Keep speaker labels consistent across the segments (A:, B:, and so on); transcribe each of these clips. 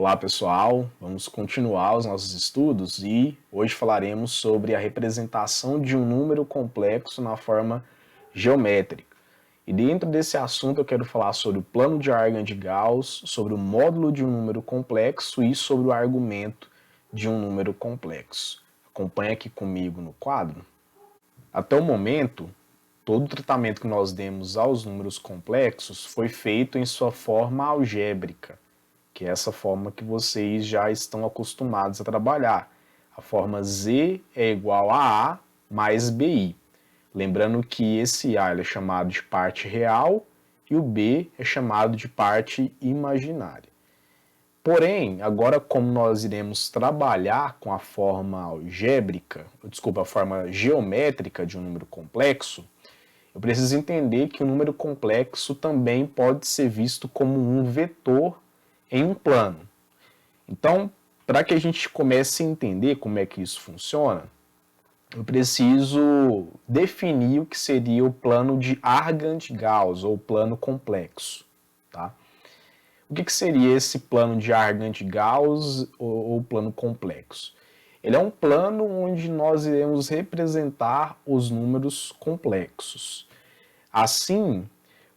A: Olá pessoal, vamos continuar os nossos estudos e hoje falaremos sobre a representação de um número complexo na forma geométrica. E dentro desse assunto eu quero falar sobre o plano de Argand de Gauss, sobre o módulo de um número complexo e sobre o argumento de um número complexo. Acompanhe aqui comigo no quadro. Até o momento, todo o tratamento que nós demos aos números complexos foi feito em sua forma algébrica, que é essa forma que vocês já estão acostumados a trabalhar. A forma Z é igual a mais BI. Lembrando que esse A é chamado de parte real e o B é chamado de parte imaginária. Porém, agora como nós iremos trabalhar com a forma algébrica, a forma geométrica de um número complexo, eu preciso entender que o número complexo também pode ser visto como um vetor em um plano. Então, para que a gente comece a entender como é que isso funciona, eu preciso definir o que seria o plano de Argand-Gauss, ou plano complexo. Tá? O que seria esse plano de Argand-Gauss ou plano complexo? Ele é um plano onde nós iremos representar os números complexos. Assim,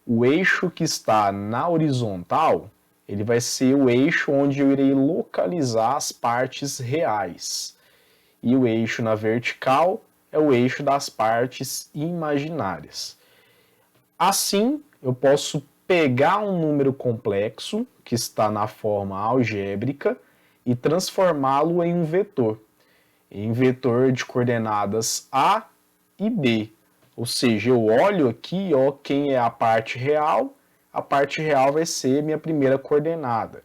A: o eixo que está na horizontal, ele vai ser o eixo onde eu irei localizar as partes reais. E o eixo na vertical é o eixo das partes imaginárias. Assim, eu posso pegar um número complexo, que está na forma algébrica, e transformá-lo em um vetor de coordenadas A e B. Ou seja, eu olho aqui quem é a parte real vai ser minha primeira coordenada.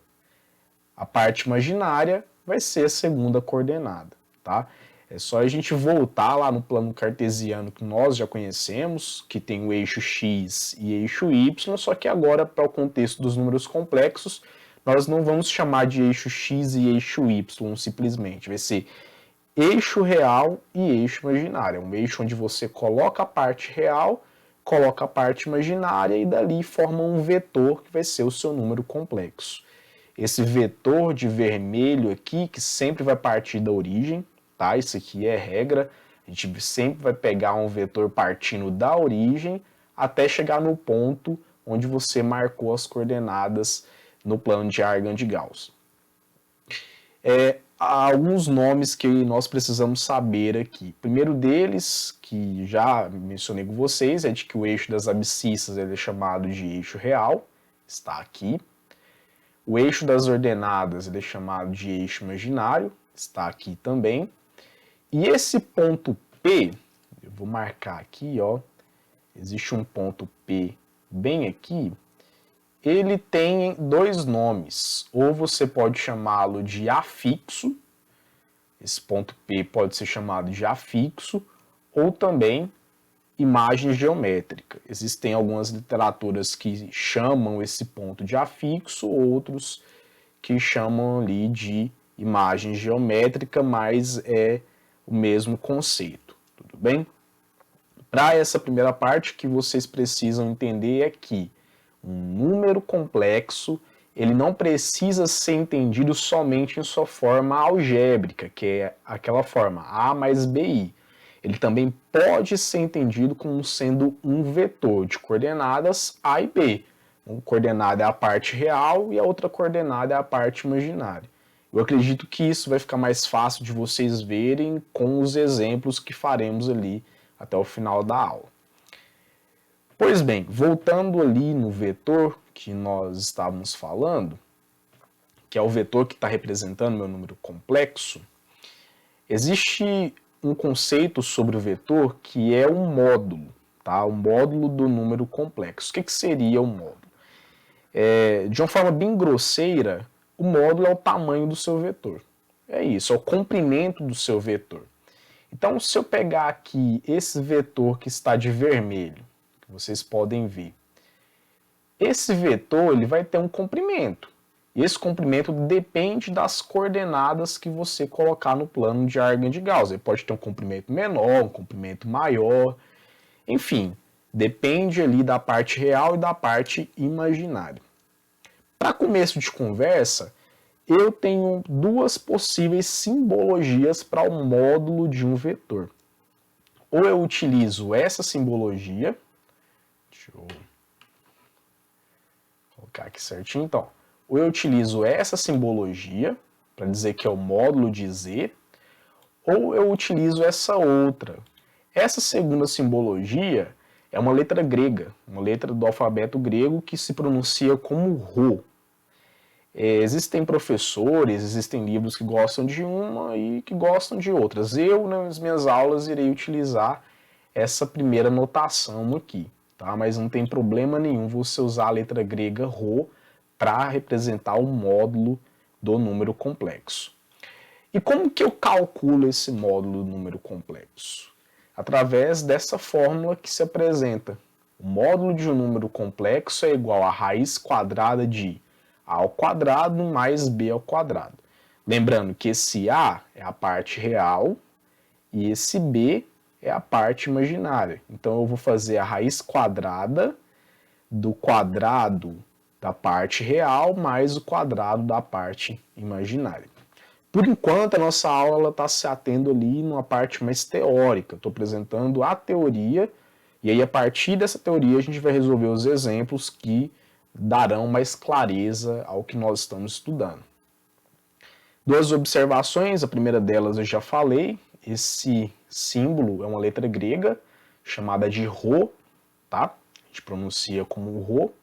A: A parte imaginária vai ser a segunda coordenada. Tá? É só a gente voltar lá no plano cartesiano que nós já conhecemos, que tem o eixo x e eixo y, só que agora, para o contexto dos números complexos, nós não vamos chamar de eixo x e eixo y simplesmente. Vai ser eixo real e eixo imaginário. É um eixo onde você coloca a parte real, coloca a parte imaginária e dali forma um vetor que vai ser o seu número complexo. Esse vetor de vermelho aqui, que sempre vai partir da origem, tá? Isso aqui é regra. A gente sempre vai pegar um vetor partindo da origem até chegar no ponto onde você marcou as coordenadas no plano de Argand-Gauss. Há alguns nomes que nós precisamos saber aqui. O primeiro deles, que já mencionei com vocês, é de que o eixo das abscissas é chamado de eixo real, está aqui. O eixo das ordenadas é chamado de eixo imaginário, está aqui também. E esse ponto P, eu vou marcar aqui, existe um ponto P bem aqui, ele tem dois nomes, ou você pode chamá-lo de afixo, esse ponto P pode ser chamado de afixo, ou também imagem geométrica. Existem algumas literaturas que chamam esse ponto de afixo, outros que chamam ali de imagem geométrica, mas é o mesmo conceito, tudo bem? Para essa primeira parte, o que vocês precisam entender é que um número complexo, ele não precisa ser entendido somente em sua forma algébrica, que é aquela forma A mais BI. Ele também pode ser entendido como sendo um vetor de coordenadas A e B. Uma coordenada é a parte real e a outra coordenada é a parte imaginária. Eu acredito que isso vai ficar mais fácil de vocês verem com os exemplos que faremos ali até o final da aula. Pois bem, voltando ali no vetor que nós estávamos falando, que é o vetor que está representando meu número complexo, existe um conceito sobre o vetor que é um módulo, tá? O módulo do número complexo. O que seria o módulo? De uma forma bem grosseira, o módulo é o tamanho do seu vetor. É isso, é o comprimento do seu vetor. Então, se eu pegar aqui esse vetor que está de vermelho, que vocês podem ver, esse vetor ele vai ter um comprimento. E esse comprimento depende das coordenadas que você colocar no plano de Argand-Gauss. Ele pode ter um comprimento menor, um comprimento maior, enfim, depende ali da parte real e da parte imaginária. Para começo de conversa, eu tenho duas possíveis simbologias para o módulo de um vetor. Ou eu utilizo essa simbologia, deixa eu colocar aqui certinho, então, ou eu utilizo essa simbologia para dizer que é o módulo de Z, ou eu utilizo essa outra. Essa segunda simbologia é uma letra grega, uma letra do alfabeto grego que se pronuncia como Rho. Existem professores, existem livros que gostam de uma e que gostam de outras. Eu, nas minhas aulas, irei utilizar essa primeira notação aqui, tá? Mas não tem problema nenhum você usar a letra grega Rho para representar o módulo do número complexo. E como que eu calculo esse módulo do número complexo? Através dessa fórmula que se apresenta. O módulo de um número complexo é igual a raiz quadrada de a ao quadrado mais b ao quadrado. Lembrando que esse a é a parte real e esse b é a parte imaginária. Então eu vou fazer a raiz quadrada do quadrado da parte real mais o quadrado da parte imaginária. Por enquanto, a nossa aula está se atendo ali numa parte mais teórica. Estou apresentando a teoria e aí a partir dessa teoria a gente vai resolver os exemplos que darão mais clareza ao que nós estamos estudando. Duas observações, a primeira delas eu já falei, esse símbolo é uma letra grega chamada de Rho, tá? A gente pronuncia como Rho.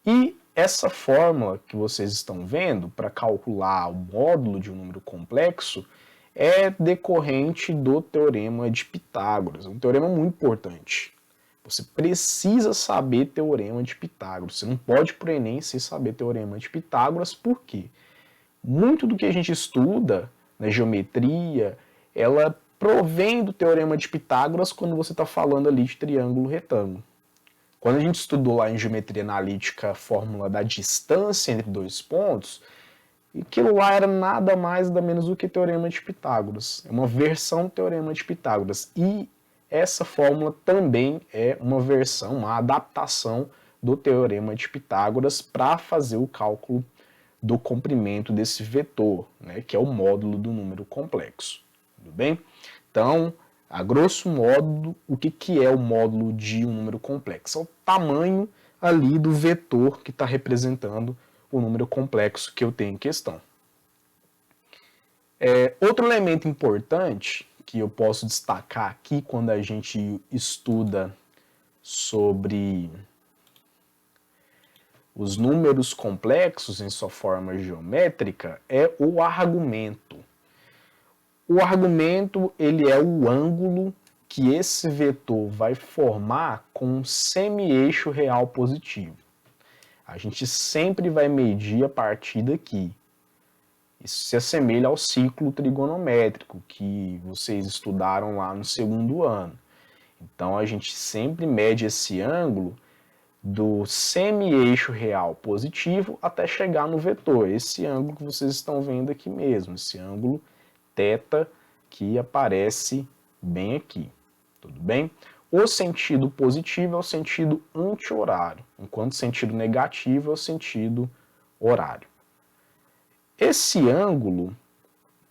A: E essa fórmula que vocês estão vendo para calcular o módulo de um número complexo é decorrente do Teorema de Pitágoras, um teorema muito importante. Você precisa saber Teorema de Pitágoras, você não pode para o Enem sem saber Teorema de Pitágoras, por quê? Muito do que a gente estuda na geometria, ela provém do Teorema de Pitágoras quando você está falando ali de triângulo retângulo. Quando a gente estudou lá em geometria analítica a fórmula da distância entre dois pontos, aquilo lá era nada mais nada menos do que Teorema de Pitágoras. É uma versão do Teorema de Pitágoras. E essa fórmula também é uma versão, uma adaptação do Teorema de Pitágoras para fazer o cálculo do comprimento desse vetor, né, que é o módulo do número complexo. Tudo bem? Então, a grosso modo, o que é o módulo de um número complexo? É o tamanho ali do vetor que está representando o número complexo que eu tenho em questão. Outro elemento importante que eu posso destacar aqui quando a gente estuda sobre os números complexos em sua forma geométrica é o argumento. O argumento ele é o ângulo que esse vetor vai formar com um semi-eixo real positivo. A gente sempre vai medir a partir daqui. Isso se assemelha ao ciclo trigonométrico que vocês estudaram lá no segundo ano. Então a gente sempre mede esse ângulo do semi-eixo real positivo até chegar no vetor. Esse ângulo que vocês estão vendo aqui mesmo, esse ângulo θ que aparece bem aqui, tudo bem? O sentido positivo é o sentido anti-horário, enquanto o sentido negativo é o sentido horário. Esse ângulo,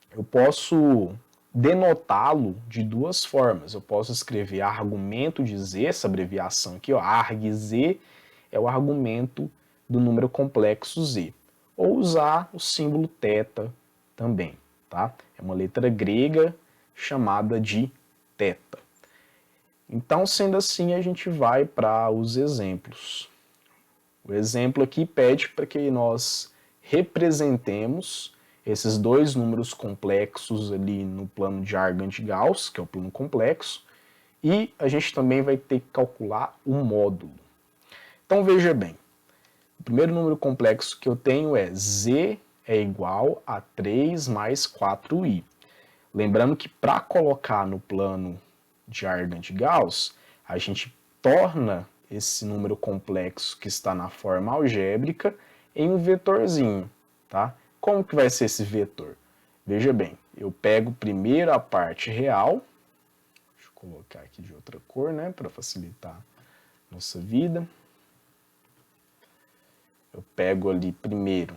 A: eu posso denotá-lo de duas formas. Eu posso escrever argumento de Z, essa abreviação aqui, ó, argz, é o argumento do número complexo Z. Ou usar o símbolo θ também, tá? É uma letra grega chamada de θ. Então, sendo assim, a gente vai para os exemplos. O exemplo aqui pede para que nós representemos esses dois números complexos ali no plano de Argand-Gauss, que é o plano complexo, e a gente também vai ter que calcular o módulo. Então veja bem, o primeiro número complexo que eu tenho é z é igual a 3 mais 4i. Lembrando que para colocar no plano de Argand-Gauss, a gente torna esse número complexo que está na forma algébrica em um vetorzinho, tá? Como que vai ser esse vetor? Veja bem, eu pego primeiro a parte real, deixa eu colocar aqui de outra cor, né, para facilitar nossa vida. Eu pego ali primeiro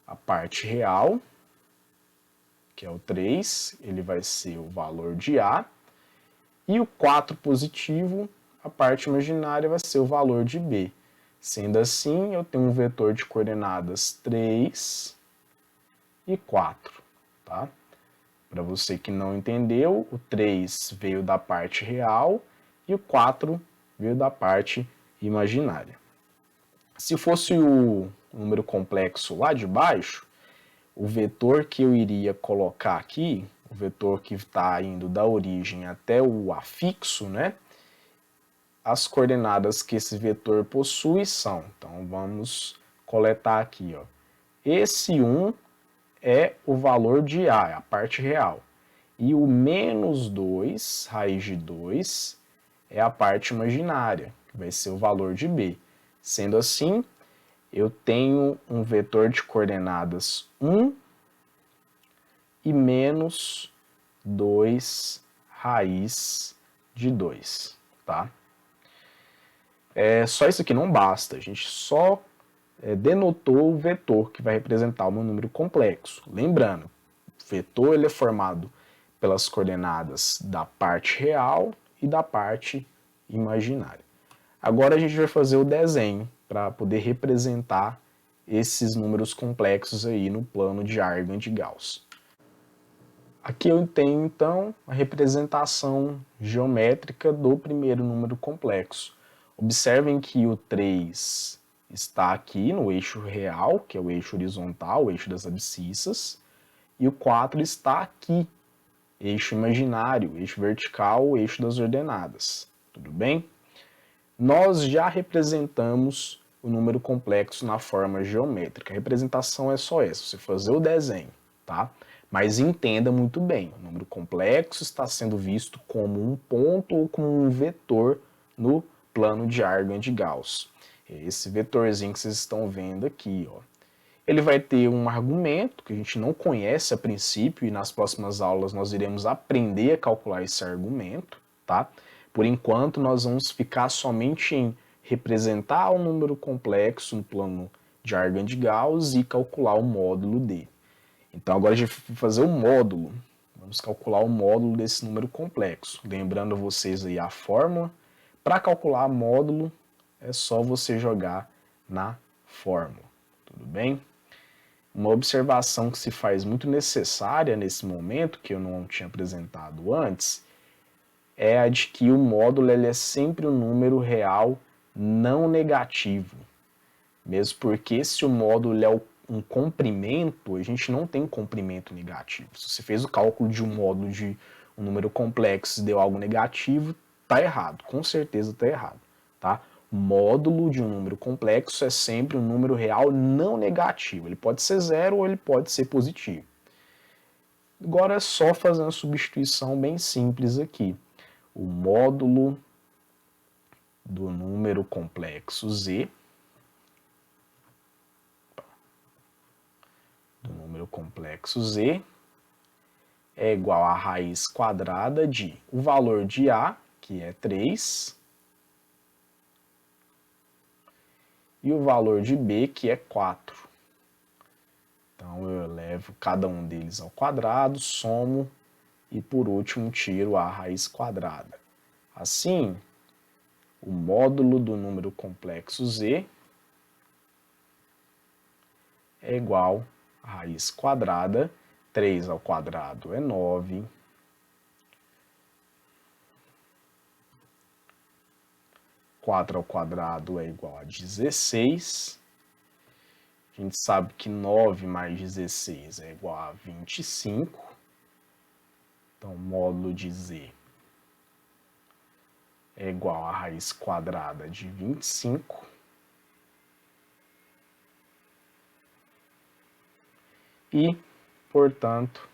A: a parte real, que é o 3, ele vai ser o valor de A, e o 4 positivo, a parte imaginária, vai ser o valor de B. Sendo assim, eu tenho um vetor de coordenadas 3 e 4, tá? Para você que não entendeu, o 3 veio da parte real e o 4 veio da parte imaginária. Se fosse o número complexo lá de baixo, o vetor que eu iria colocar aqui, o vetor que está indo da origem até o afixo, né? As coordenadas que esse vetor possui são, então vamos coletar aqui, ó. Esse 1 é o valor de A, é a parte real. E o menos 2, raiz de 2, é a parte imaginária, que vai ser o valor de B. Sendo assim, eu tenho um vetor de coordenadas 1 e menos 2 raiz de 2, tá? Só isso aqui não basta, a gente só denotou o vetor que vai representar o meu número complexo. Lembrando, o vetor ele é formado pelas coordenadas da parte real e da parte imaginária. Agora a gente vai fazer o desenho para poder representar esses números complexos aí no plano de Argand de Gauss. Aqui eu tenho então a representação geométrica do primeiro número complexo. Observem que o 3 está aqui no eixo real, que é o eixo horizontal, o eixo das abscissas, e o 4 está aqui, eixo imaginário, eixo vertical, o eixo das ordenadas. Tudo bem? Nós já representamos o número complexo na forma geométrica. A representação é só essa, você fazer o desenho, tá? Mas entenda muito bem, o número complexo está sendo visto como um ponto ou como um vetor no plano de Argand de Gauss. Esse vetorzinho que vocês estão vendo aqui, ó. Ele vai ter um argumento que a gente não conhece a princípio e nas próximas aulas nós iremos aprender a calcular esse argumento, tá? Por enquanto nós vamos ficar somente em representar o número complexo no plano de Argand de Gauss e calcular o módulo dele. Então agora a gente vai fazer o módulo. Vamos calcular o módulo desse número complexo. Lembrando a vocês aí a fórmula. Para calcular módulo é só você jogar na fórmula. Tudo bem? Uma observação que se faz muito necessária nesse momento, que eu não tinha apresentado antes, é a de que o módulo ele é sempre um número real não negativo. Mesmo porque se o módulo é um comprimento, a gente não tem comprimento negativo. Se você fez o cálculo de um módulo de um número complexo e deu algo negativo, está errado, com certeza está errado, tá? O módulo de um número complexo é sempre um número real não negativo. Ele pode ser zero ou ele pode ser positivo. Agora é só fazer uma substituição bem simples aqui. O módulo do número complexo z é igual à raiz quadrada de o valor de A, que é 3, e o valor de B, que é 4. Então eu levo cada um deles ao quadrado, somo e por último tiro a raiz quadrada. Assim, o módulo do número complexo z é igual a raiz quadrada, 3 ao quadrado é 9, 4 ao quadrado é igual a 16, a gente sabe que 9 mais 16 é igual a 25, então módulo de z é igual a raiz quadrada de 25, e, portanto,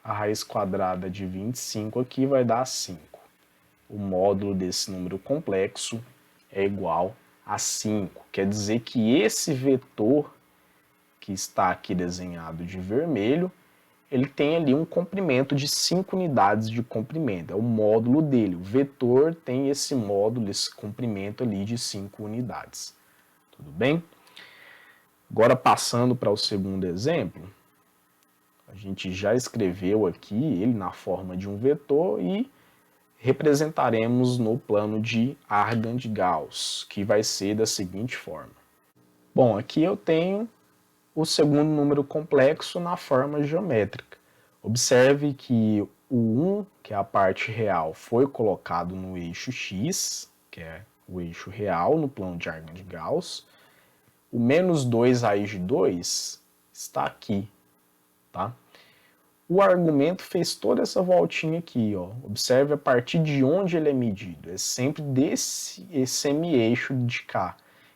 A: a raiz quadrada de 25 aqui vai dar 5. O módulo desse número complexo é igual a 5. Quer dizer que esse vetor que está aqui desenhado de vermelho, ele tem ali um comprimento de 5 unidades de comprimento. É o módulo dele. O vetor tem esse módulo, esse comprimento ali de 5 unidades. Tudo bem? Agora, passando para o segundo exemplo, a gente já escreveu aqui ele na forma de um vetor e representaremos no plano de Argand-Gauss, que vai ser da seguinte forma. Bom, aqui eu tenho o segundo número complexo na forma geométrica. Observe que o 1, que é a parte real, foi colocado no eixo x, que é o eixo real no plano de Argand-Gauss. O menos 2 raiz de 2 está aqui, tá? O argumento fez toda essa voltinha aqui, ó. Observe a partir de onde ele é medido. É sempre desse semi-eixo de cá.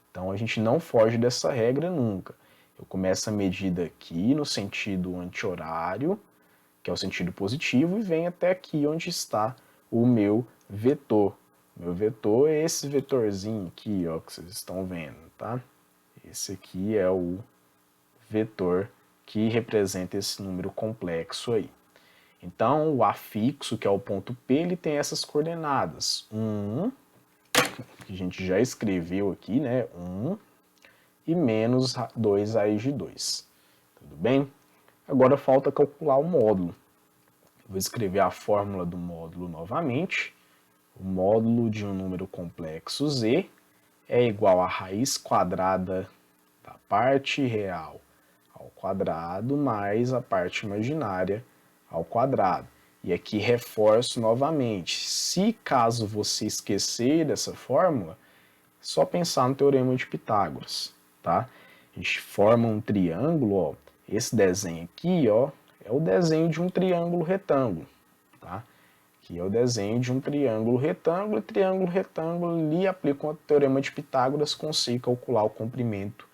A: Então a gente não foge dessa regra nunca. Eu começo a medida aqui no sentido anti-horário, que é o sentido positivo, e venho até aqui onde está o meu vetor. Meu vetor é esse vetorzinho aqui, ó, que vocês estão vendo, tá? Esse aqui é o vetor que representa esse número complexo aí. Então, o afixo, que é o ponto P, ele tem essas coordenadas. 1, que a gente já escreveu aqui, né? 1 e menos 2 raiz de 2. Tudo bem? Agora falta calcular o módulo. Vou escrever a fórmula do módulo novamente. O módulo de um número complexo Z é igual a raiz quadrada da parte real ao quadrado mais a parte imaginária ao quadrado. E aqui reforço novamente, se caso você esquecer dessa fórmula, é só pensar no Teorema de Pitágoras, tá? A gente forma um triângulo, ó. Esse desenho aqui, ó, é o desenho de um triângulo retângulo, tá? Aqui é o desenho de um triângulo retângulo, e triângulo retângulo ali aplica o Teorema de Pitágoras, consigo calcular o comprimento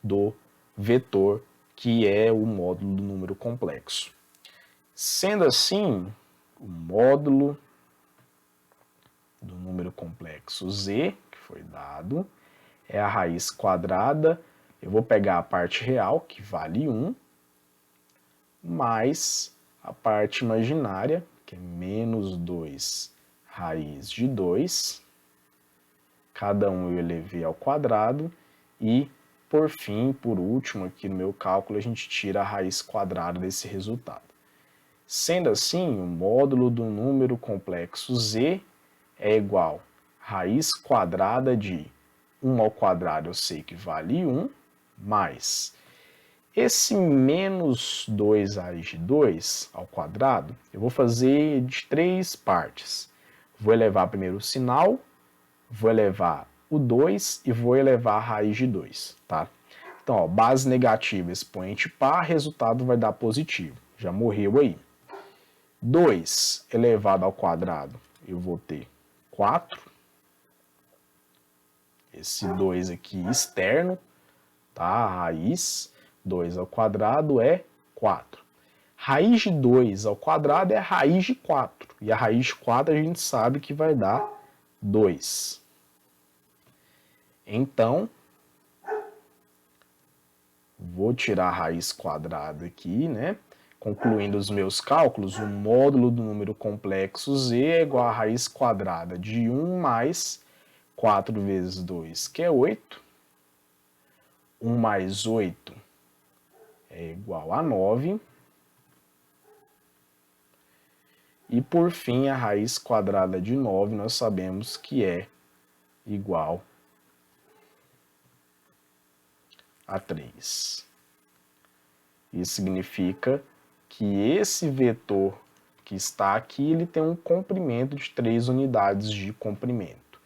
A: do vetor, que é o módulo do número complexo. Sendo assim, o módulo do número complexo Z, que foi dado, é a raiz quadrada. Eu vou pegar a parte real, que vale 1, mais a parte imaginária, que é menos 2 raiz de 2. Cada um eu elevei ao quadrado e, por fim, por último, aqui no meu cálculo, a gente tira a raiz quadrada desse resultado. Sendo assim, o módulo do número complexo Z é igual a raiz quadrada de 1 ao quadrado, eu sei que vale 1, mais esse menos 2 raiz de 2 ao quadrado, eu vou fazer de 3 partes. Vou elevar primeiro o sinal, vou elevar o 2 e vou elevar a raiz de 2, tá? Então, ó, base negativa, expoente par, resultado vai dar positivo. Já morreu aí. 2 elevado ao quadrado, eu vou ter 4. Esse 2 aqui externo, tá? A raiz, 2 ao quadrado é 4. Raiz de 2 ao quadrado é a raiz de 4. E a raiz de 4 a gente sabe que vai dar 2. Então, vou tirar a raiz quadrada aqui, né? Concluindo os meus cálculos, o módulo do número complexo Z é igual a raiz quadrada de 1 mais 4 vezes 2, que é 8. 1 mais 8 é igual a 9. E, por fim, a raiz quadrada de 9 nós sabemos que é igual a 3. Isso significa que esse vetor que está aqui, ele tem um comprimento de 3 unidades de comprimento.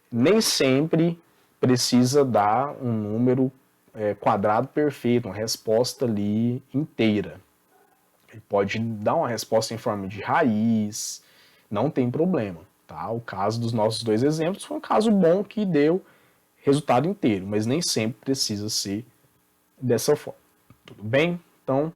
A: Nem sempre precisa dar um número quadrado perfeito, uma resposta ali inteira. Ele pode dar uma resposta em forma de raiz, não tem problema, tá? O caso dos nossos dois exemplos foi um caso bom que deu resultado inteiro, mas nem sempre precisa ser dessa forma. Tudo bem? Então,